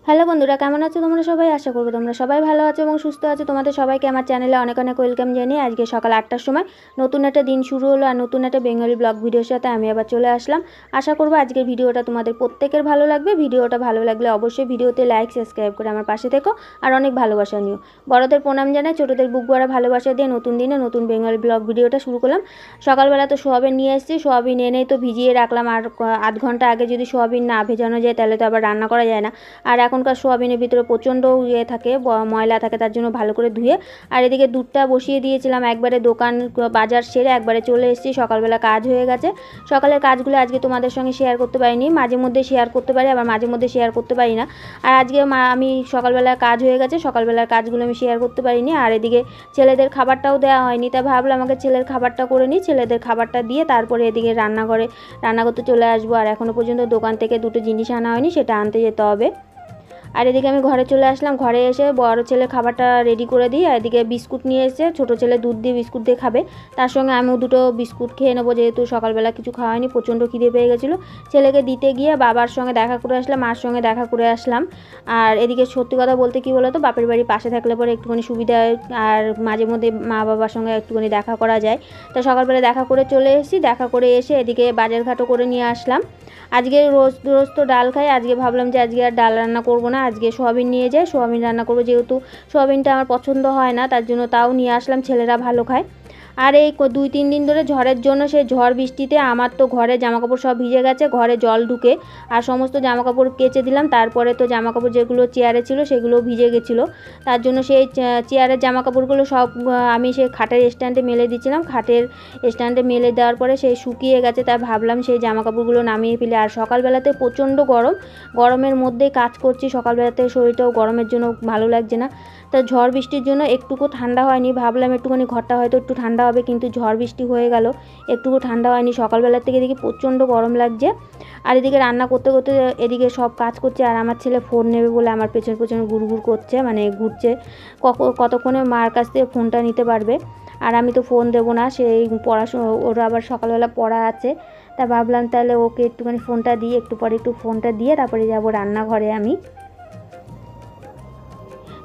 Hello বন্ধুরা, কেমন আছো তোমরা সবাই? আশা করবো তোমরা সবাই ভালো আছো এবং সুস্থ আছো। তোমাদের সবাইকে আমার চ্যানেলে অনেক অনেক ওয়েলকাম জানিয়ে আজকে সকাল 8টার সময় নতুন একটা দিন শুরু হলো আর নতুন একটা বেঙ্গলি ব্লগ ভিডিওর সাথে আমি আবার চলে আসলাম। আশা করবো আজকের ভিডিওটা তোমাদের প্রত্যেকের ভালো লাগবে। ভিডিওটা ভালো লাগলে অবশ্যই ভিডিওতে লাইক সাবস্ক্রাইব করে আমার পাশে থেকো আর অনেক ভালোবাসা নিও। বড়দের প্রণাম জানাই, ছোটোদের বুক ভরা ভালোবাসা দিয়ে নতুন দিনে নতুন বেঙ্গলি ব্লগ ভিডিওটা শুরু করলাম। সকালবেলা তো সোয়াবিন নিয়ে এসেছি, সোয়াবিন এনেই তো ভিজিয়ে রাখলাম। আর আধ ঘন্টা আগে যদি সোয়াবিন না ভেজানো যায় তাহলে তো আবার রান্না করা যায় না। আর এখনকার সোয়াবিনের ভিতরে প্রচণ্ড থাকে, ময়লা থাকে, তার জন্য ভালো করে ধুয়ে। আর এদিকে দুধটা বসিয়ে দিয়েছিলাম, একবারে দোকান বাজার সেরে একবারে চলে এসেছি। সকালবেলা কাজ হয়ে গেছে। সকালের কাজগুলো আজকে তোমাদের সঙ্গে শেয়ার করতে পারিনি, মাঝে মধ্যে শেয়ার করতে পারি আবার মাঝে মধ্যে শেয়ার করতে পারি না। আর আজকে আমি সকালবেলা কাজ হয়ে গেছে, সকালবেলার কাজগুলো আমি শেয়ার করতে পারিনি। আর এদিকে ছেলেদের খাবারটাও দেওয়া হয়নি, তাই ভাবলাম আমাকে ছেলের খাবারটা করে নিই, ছেলেদের খাবারটা দিয়ে তারপরে এদিকে রান্না করতে চলে আসবো। আর এখনও পর্যন্ত দোকান থেকে দুটো জিনিস আনা হয়নি, সেটা আনতে যেতে হবে। আর এদিকে আমি ঘরে চলে আসলাম, ঘরে এসে বড় ছেলে খাবারটা রেডি করে দিই। আর এদিকে বিস্কুট নিয়ে এসে ছোটো ছেলে দুধ দিয়ে বিস্কুট দিয়ে খাবে, তার সঙ্গে আমিও দুটো বিস্কুট খেয়ে নেবো, যেহেতু সকালবেলা কিছু খাওয়াইনি, প্রচণ্ড খিদে পেয়ে গেছিলো। ছেলেকে দিতে গিয়ে বাবার সঙ্গে দেখা করে আসলাম, মার সঙ্গে দেখা করে আসলাম। আর এদিকে সত্যি কথা বলতে কী বলো তো, বাপের বাড়ি পাশে থাকলে পরে একটুখানি সুবিধা হয় আর মাঝে মধ্যে মা বাবার সঙ্গে একটুখানি দেখা করা যায়। তো সকালবেলা দেখা করে চলে এসেছি, দেখা করে এসে এদিকে বাজারঘাটও করে নিয়ে আসলাম। আজকে রোজ রোজ তো ডাল খাই, আজকে ভাবলাম যে আজকে আর ডাল রান্না করব না, আজকে সোয়াবিন নিয়ে যাই, সোয়াবিন রান্না করবো। যেহেতু সোয়াবিনটা আমার পছন্দ হয় না, তার জন্য তাও নিয়ে আসলাম, ছেলেরা ভালো খায়। আর এই 2-3 দিন ধরে ঝড়ের জন্য, সেই ঝড় বৃষ্টিতে আমার তো ঘরে জামাকাপড় সব ভিজে গেছে, ঘরে জল ঢুকে। আর সমস্ত জামাকাপড় কেচে দিলাম, তারপরে তো জামাকাপড় যেগুলো চেয়ারে ছিল সেগুলো ভিজে গেছিলো। তার জন্য সেই চেয়ারের জামাকাপড়গুলো সব আমি সেই খাটের স্ট্যান্ডে মেলে দিয়েছিলাম, খাটের স্ট্যান্ডে মেলে দেওয়ার পরে সেই শুকিয়ে গেছে, তাই ভাবলাম সেই জামাকাপড়গুলো নামিয়ে ফেলি। আর সকালবেলাতে প্রচণ্ড গরমের মধ্যেই কাজ করছি, সকালবেলাতে শরীরটাও গরমের জন্য ভালো লাগছে না। তা ঝড় বৃষ্টির জন্য একটুকু ঠান্ডা হয়নি, ভাবলাম একটুখানি ঘরটা হয়তো একটু ঠান্ডা হবে, কিন্তু ঝড় বৃষ্টি হয়ে গেল, একটুকু ঠান্ডা হয়নি। সকালবেলার থেকে দেখি প্রচণ্ড গরম লাগছে। আর এদিকে রান্না করতে করতে এদিকে সব কাজ করছে, আর আমার ছেলে ফোন নেবে বলে আমার পেছনে পেছনে ঘুরঘুর করছে, মানে ঘুরছে, কতক্ষণে মার কাছ থেকে ফোনটা নিতে পারবে। আর আমি তো ফোন দেবো না, সেই পড়াশোনা, ওর আবার সকালবেলা পড়া আছে। তা ভাবলাম তাহলে ওকে একটুখানি ফোনটা দিয়ে, একটু পরে একটু ফোনটা দিয়ে তারপরে যাবো রান্নাঘরে আমি।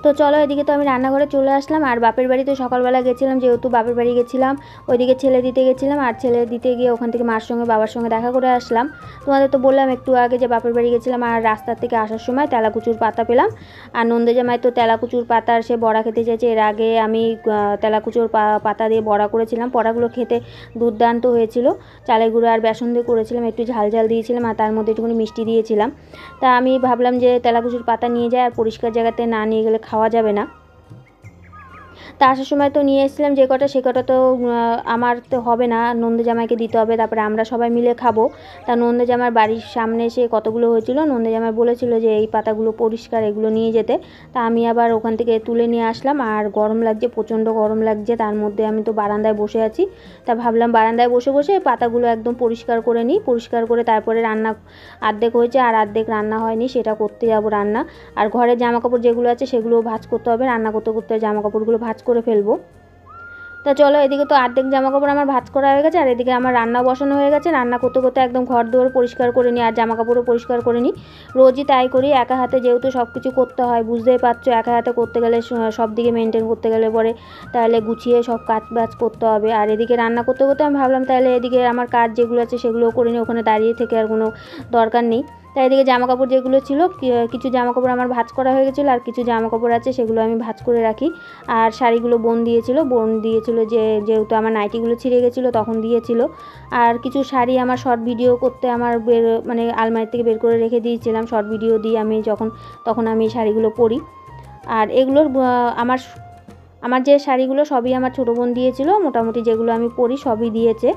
তো চলো, এদিকে তো আমি রান্নাঘরে চলে আসলাম। আর বাপের বাড়ি তো সকালবেলা গেছিলাম, যেহেতু বাপের বাড়ি গেছিলাম, ওইদিকে ছেলে দিতে গেছিলাম। আর ছেলে দিতে গিয়ে ওখান থেকে মার সঙ্গে বাবার সঙ্গে দেখা করে আসলাম। তোমাদের তো বললাম একটু আগে যে বাপের বাড়ি গেছিলাম। আর রাস্তার থেকে আসার সময় তেলাকুচুর পাতা পেলাম। আর নন্দে জামাই তো তেলাকুচুর পাতার সে বড়া খেতে চেয়েছে। এর আগে আমি তেলাকুচুর পাতা দিয়ে বড়া করেছিলাম, বড়াগুলো খেতে দুর্দান্ত হয়েছিল। চালের গুঁড়ো আর বেসন দিয়ে করেছিলাম, একটু ঝাল ঝাল দিয়েছিলাম আর তার মধ্যে একটুখানি মিষ্টি দিয়েছিলাম। তা আমি ভাবলাম যে তেলাকুচুর পাতা নিয়ে যায়, আর পরিষ্কার জায়গাতে না নিয়ে গেলে খাওয়া যাবে না। তা আসার সময় তো নিয়ে এসেছিলাম যে কটা, সে কটা তো আমার তো হবে না, নন্দে জামাইকে দিতে হবে, তারপরে আমরা সবাই মিলে খাবো। তা নন্দে জামার বাড়ির সামনে এসে কতগুলো হয়েছিল, নন্দে জামাই বলেছিল যে এই পাতাগুলো পরিষ্কার, এগুলো নিয়ে যেতে। তা আমি আবার ওখান থেকে তুলে নিয়ে আসলাম। আর গরম লাগছে, প্রচণ্ড গরম লাগছে, তার মধ্যে আমি তো বারান্দায় বসে আছি। তা ভাবলাম বারান্দায় বসে বসে পাতাগুলো একদম পরিষ্কার করে নিই, পরিষ্কার করে তারপরে রান্না অর্ধেক হয়েছে আর অর্ধেক রান্না হয়নি, সেটা করতে যাবো রান্না। আর ঘরের জামাকাপড় যেগুলো আছে সেগুলোও ভাঁজ করতে হবে, রান্না করতে করতে জামাকাপড়গুলো ভাঁজ করে ফেলবো। তা চলো, এদিকে তো অর্ধেক জামাকাপড় আমার ভাঁজ করা হয়ে গেছে, আর এদিকে আমার রান্না বসানো হয়ে গেছে। রান্না করতে করতে একদম ঘর দুয়ার পরিষ্কার করে নিই আর জামাকাপড়ও পরিষ্কার করে নিই। রোজই তাই করি, একা হাতে যেহেতু সব কিছু করতে হয়, বুঝতেই পারছো, একা হাতে করতে গেলে সব দিকে মেনটেন করতে গেলে পরে তাহলে গুছিয়ে সব কাজ বাজ করতে হবে। আর এদিকে রান্না করতে করতে আমি ভাবলাম তাহলে এদিকে আমার কাজ যেগুলো আছে সেগুলোও করে নিই, ওখানে দাঁড়িয়ে থেকে আর কোনো দরকার নেই। তাই এদিকে জামাকাপড় যেগুলো ছিল, কিছু জামাকাপড় আমার ভাঁজ করা হয়ে গেছিলো, আর কিছু জামাকাপড় আছে সেগুলো আমি ভাঁজ করে রাখি। আর শাড়িগুলো বোন দিয়েছিল যেহেতু আমার নাইটিগুলো ছিঁড়ে গেছিলো তখন দিয়েছিল। আর কিছু শাড়ি আমার শর্ট ভিডিও করতে আমার মানে আলমারি থেকে বের করে রেখে দিয়েছিলাম, শর্ট ভিডিও দিই আমি তখন আমি শাড়িগুলো পরি। আর এগুলোর আমার আমার যে শাড়িগুলো সবই আমার ছোটো বোন দিয়েছিল, মোটামুটি যেগুলো আমি পরি সবই দিয়েছে।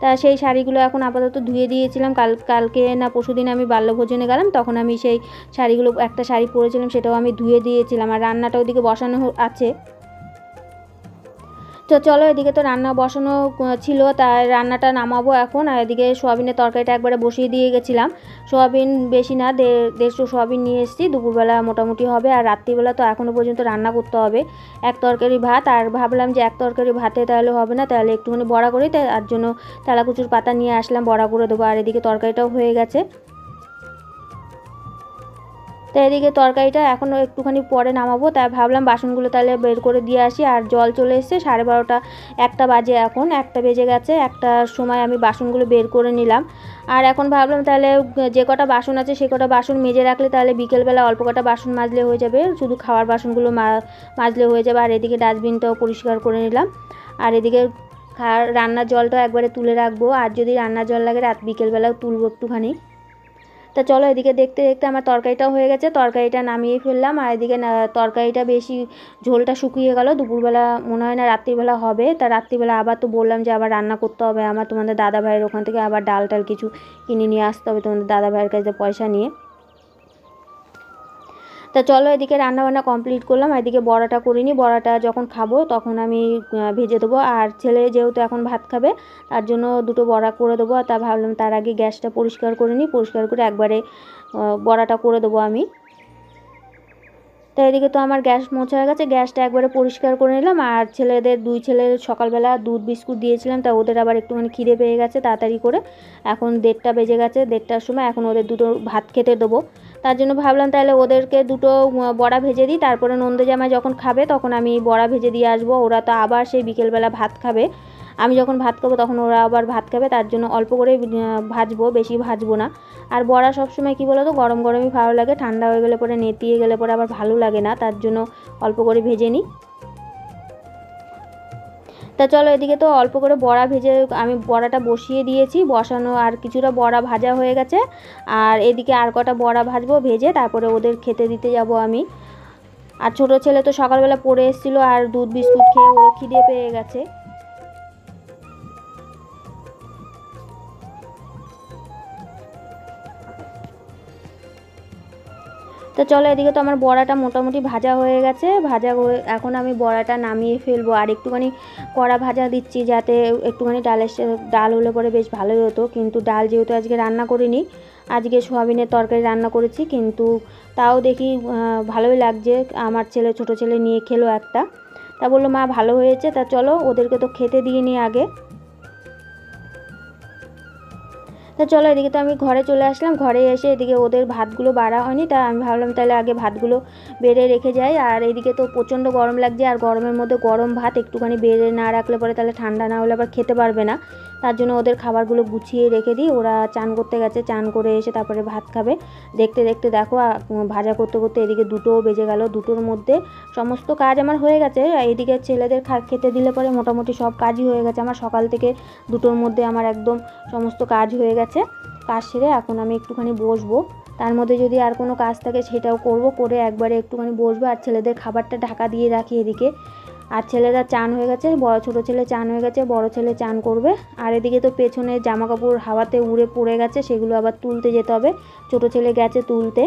তা সেই শাড়িগুলো এখন আপাতত ধুয়ে দিয়েছিলাম। কালকে না পরশুদিন আমি বাল্যভোজনে গেলাম, তখন আমি সেই শাড়িগুলো, একটা শাড়ি পরেছিলাম সেটাও আমি ধুয়ে দিয়েছিলাম। আর রান্নাটা ওদিকে বসানো আছে। তো চলো, এদিকে তো রান্না বসানো ছিল, তাই রান্নাটা নামাবো এখন। আর এদিকে সোয়াবিনের তরকারিটা একবারে বসিয়ে দিয়ে গেছিলাম। সোয়াবিন বেশি না, 150 সোয়াবিন নিয়ে এসেছি, দুপুরবেলা মোটামুটি হবে। আর রাত্রিবেলা তো এখনও পর্যন্ত রান্না করতে হবে এক তরকারি ভাত। আর ভাবলাম যে এক তরকারি ভাতে তাহলে হবে না, তাহলে একটুখানি বড়া করি, তার জন্য তেলাকুচুর পাতা নিয়ে আসলাম, বড়া করে দেবো। আর এদিকে তরকারিটাও হয়ে গেছে। তো এদিকে তরকারিটা এখনও একটুখানি পরে নামাবো, তাই ভাবলাম বাসনগুলো তাহলে বের করে দিয়ে আসি। আর জল চলে এসছে 12:30, 1টা বাজে, এখন 1টা বেজে গেছে। 1টার সময় আমি বাসনগুলো বের করে নিলাম। আর এখন ভাবলাম তাহলে যে কটা বাসন আছে সে কটা বাসন মেজে রাখলে তাহলে বিকেলবেলা অল্প কটা বাসন মাজলে হয়ে যাবে, শুধু খাওয়ার বাসনগুলো মাজলে হয়ে যাবে। আর এদিকে ডাস্টবিনটাও পরিষ্কার করে নিলাম। আর এদিকে রান্নার জলটাও একবারে তুলে রাখবো, আর যদি রান্নার জল লাগে বিকেলবেলাও তুলবো একটুখানি। তা চলো, এদিকে দেখতে দেখতে আমার তরকারিটাও হয়ে গেছে, তরকারিটা নামিয়ে ফেললাম। আর এদিকে তরকারিটা বেশি ঝোলটা শুকিয়ে গেল, দুপুরবেলা মনে হয় না রাত্রিবেলা হবে। তা রাত্রিবেলা আবার তো বললাম যে আবার রান্না করতে হবে আমার, তোমাদের দাদা ভাইয়ের ওখান থেকে আবার ডাল টাল কিছু কিনে নিয়ে আসতে হবে তোমাদের দাদা ভাইয়ের কাছে পয়সা নিয়ে। তা চলো, এদিকে রান্নাবান্না কমপ্লিট করলাম। এদিকে বড়াটা করিনি, বড়াটা যখন খাবো তখন আমি ভেজে দেবো। আর ছেলে যেহেতু এখন ভাত খাবে তার জন্য দুটো বড়া করে দেবো। তা ভাবলাম তার আগে গ্যাসটা পরিষ্কার করে নিই, পরিষ্কার করে একবারে বড়াটা করে দেবো আমি। তো এদিকে তো আমার গ্যাস মোছা হয়ে গেছে, গ্যাসটা একবারে পরিষ্কার করে নিলাম। আর দুই ছেলের সকালবেলা দুধ বিস্কুট দিয়েছিলাম, তা ওদের আবার একটুখানি খিদে পেয়ে গেছে তাড়াতাড়ি করে। এখন 1:30 বেজে গেছে, 1:30টার সময় এখন ওদের দুটো ভাত খেতে দেবো। তার জন্য ভাবলাম তাহলে ওদেরকে দুটো বড়া ভেজে দিই, তারপরে নন্দ জামাই যখন খাবে তখন আমি বড়া ভেজে দিয়ে আসবো। ওরা তো আবার সেই বিকেলবেলা ভাত খাবে, আমি যখন ভাত খাবো তখন ওরা আবার ভাত খাবে, তার জন্য অল্প করে ভাজবো, বেশি ভাজবো না। আর বড়া সবসময় কী বলো তো, গরম গরমই ভালো লাগে, ঠান্ডা হয়ে গেলে পরে নেতিয়ে গেলে পরে আবার ভালো লাগে না, তার জন্য অল্প করে ভেজে নিই। তা চলো, এদিকে তো অল্প করে বড়া ভেজে আমি বড়াটা বসিয়ে দিয়েছি, বসানো আর কিছুটা বড়া ভাজা হয়ে গেছে। আর এদিকে আর কটা বড়া ভাজবো ভেজে, তারপরে ওদের খেতে দিতে যাব আমি। আর ছোটো ছেলে তো সকালবেলা পড়ে এসেছিলো আর দুধ বিস্কুট খেয়ে ওরও খিদে পেয়ে গেছে। তো চলো, এদিকে তো আমার বড়াটা মোটামুটি ভাজা হয়ে গেছে, এখন আমি বড়াটা নামিয়ে ফেলবো। আর একটুখানি কড়া ভাজা দিচ্ছি যাতে একটুখানি ডাল হলে পরে বেশ ভালোই হতো, কিন্তু ডাল যেহেতু আজকে রান্না করিনি, আজকে সোয়াবিনের তরকারি রান্না করেছি, কিন্তু তাও দেখি ভালোই লাগছে। আমার ছোটো ছেলে নিয়ে খেলো একটা, তা বললো মা ভালো হয়েছে। তা চলো, ওদেরকে তো খেতে দিয়ে নিই আগে। তো চলো, এদিকে তো আমি ঘরে চলে আসলাম, ঘরে এসে এদিকে ওদের ভাতগুলো বাড়া হয়নি, তা আমি ভাবলাম তাহলে আগে ভাতগুলো বেড়ে রেখে যাই। আর এদিকে তো প্রচণ্ড গরম লাগছে, আর গরমের মধ্যে গরম ভাত একটুখানি বেড়ে না রাখলে পরে তাহলে ঠান্ডা না হলে আবার খেতে পারবে না, তার জন্য ওদের খাবারগুলো গুছিয়ে রেখে দিই। ওরা চান করতে গেছে, চান করে এসে তারপরে ভাত খাবে। দেখতে দেখতে দেখো ভাজা করতে করতে এদিকে 2টোও বেজে গেল, 2টোর মধ্যে সমস্ত কাজ আমার হয়ে গেছে। এদিকে ছেলেদের খেতে দিলে পরে মোটামুটি সব কাজই হয়ে গেছে আমার, সকাল থেকে 2টোর মধ্যে আমার একদম সমস্ত কাজ হয়ে গেছে। কাজ সেরে এখন আমি একটুখানি বসবো, তার মধ্যে যদি আর কোনো কাজ থাকে সেটাও করব, করে একবারে একটুখানি বসবো। আর ছেলেদের খাবারটা ঢাকা দিয়ে রাখি এদিকে। আর ছেলেরা চান হয়ে গেছে, ছোটো ছেলে চান হয়ে গেছে, বড় ছেলে চান করবে। আর এদিকে তো পেছনে জামা কাপড় হাওয়াতে উড়ে পড়ে গেছে, সেগুলো আবার তুলতে যেতে হবে, ছোটো ছেলে গেছে তুলতে।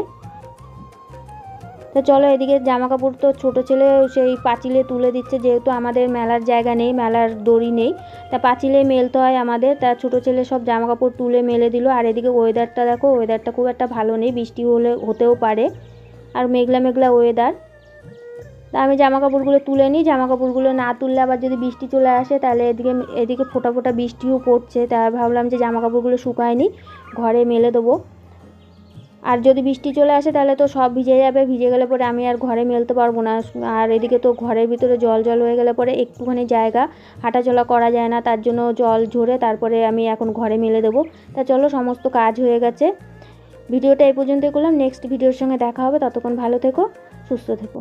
তো চলো, এদিকে জামা কাপড় তো ছোটো ছেলে সেই পাঁচিলে তুলে দিচ্ছে, যেহেতু আমাদের মেলার জায়গা নেই, মেলার দড়ি নেই, তা পাঁচিলেই মেলতে হয় আমাদের। তা ছোটো ছেলে সব জামা কাপড় তুলে মেলে দিল। আর এদিকে ওয়েদারটা দেখো, ওয়েদারটা খুব একটা ভালো নেই, বৃষ্টি হতেও পারে, আর মেঘলা মেঘলা ওয়েদার। তা আমি জামা কাপড়গুলো তুলে নিই, জামা কাপড়গুলো না তুললে আবার যদি বৃষ্টি চলে আসে তাহলে এদিকে ফোঁটা ফোঁটা বৃষ্টিও পড়ছে, তা ভাবলাম যে জামা কাপড়গুলো শুকায়নি, ঘরে মেলে দেবো। আর যদি বৃষ্টি চলে আসে তাহলে তো সব ভিজে যাবে, ভিজে গেলে পরে আমি আর ঘরে মেলতে পারবো না। আর এদিকে তো ঘরের ভিতরে জল জল হয়ে গেলে পরে একটুখানি জায়গা হাঁটাচলা করা যায় না, তার জন্য জল ঝরে তারপরে আমি এখন ঘরে মেলে দেবো। তা চলো, সমস্ত কাজ হয়ে গেছে। ভিডিওটা এই পর্যন্তই করলাম, নেক্সট ভিডিওর সঙ্গে দেখা হবে, ততক্ষণ ভালো থেকো, সুস্থ থেকো।